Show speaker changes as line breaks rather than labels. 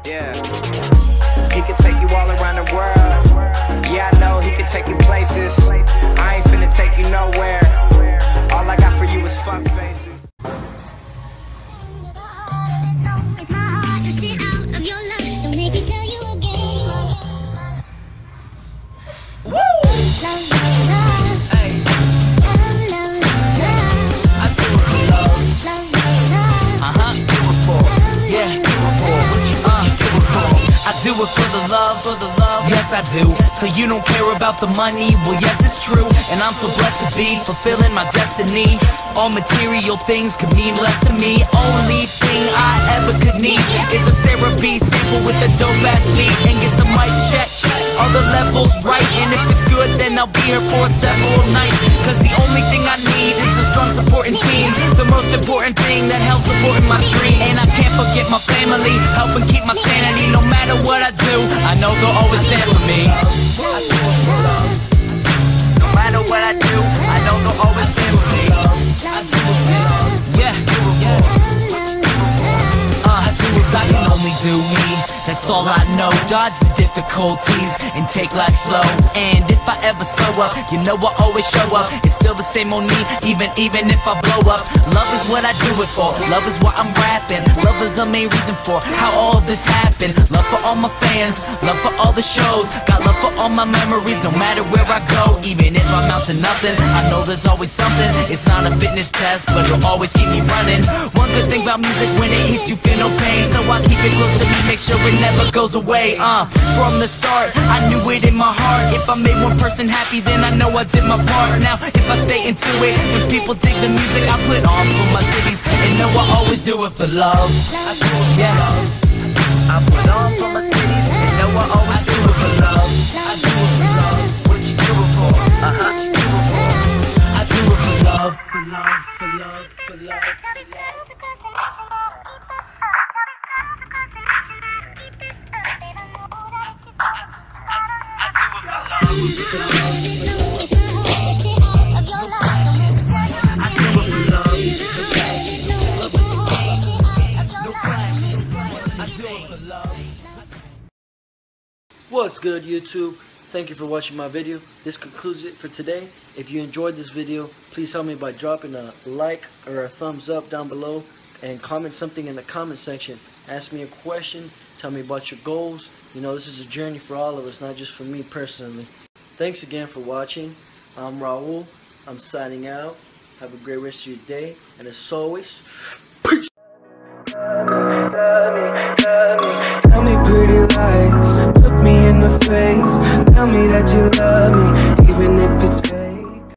Yeah. He can take you all around the world. Yeah, I know he can take you places. I ain't finna take you nowhere. All I got for you is fuck faces.
Do it for the love, yes I do. So you don't care about the money, well yes it's true. And I'm so blessed to be fulfilling my destiny. All material things could mean less to me. Only thing I ever could need is a Sarah B sample with a dope ass beat. And get the mic check, all the levels right. And if it's good then I'll be here for several nights. Cause the only thing I need is a strong supporting team. The most important thing that helps supporting my dream. And I can't forget my family, helping keep my sanity. No matter what I do, I know they'll always stand for me. No matter what I do, I know they'll always stand for me. Yeah. I can only do me, that's all I know. Dodge the difficulties and take life slow. And if I ever slow up, you know I always show up. It's still the same old me, even if I blow up. Love is what I do it for, love is why I'm rapping. Love is the main reason for how all this happened. Love for all my fans, love for all the shows. Got love for all my memories, no matter where I go. Even if I'm out to nothing, I know there's always something. It's not a fitness test, but it'll always keep me running. One good thing about music, when it hits you feel no pain. So I keep it close to me, make sure it never goes away. From the start, I knew it in my heart. If I made one person happy, then I know I did my part. Now, if I stay into it, when people dig the music I put on for my cities, and know I always do it for love. Yeah, I put on for my cities, and know I always do it for love. I do it for love. What you do it for? I do it for love, for love, for love, for love, for love.
What's good, YouTube? Thank you for watching my video. This concludes it for today. If you enjoyed this video, please help me by dropping a like or a thumbs up down below, and comment something in the comment section. Ask me a question, tell me about your goals. You know, this is a journey for all of us, not just for me personally. Thanks again for watching. I'm Raul. I'm signing out. Have a great rest of your day, and as always, peace.
Tell me pretty lies, look me in the face. Tell me that you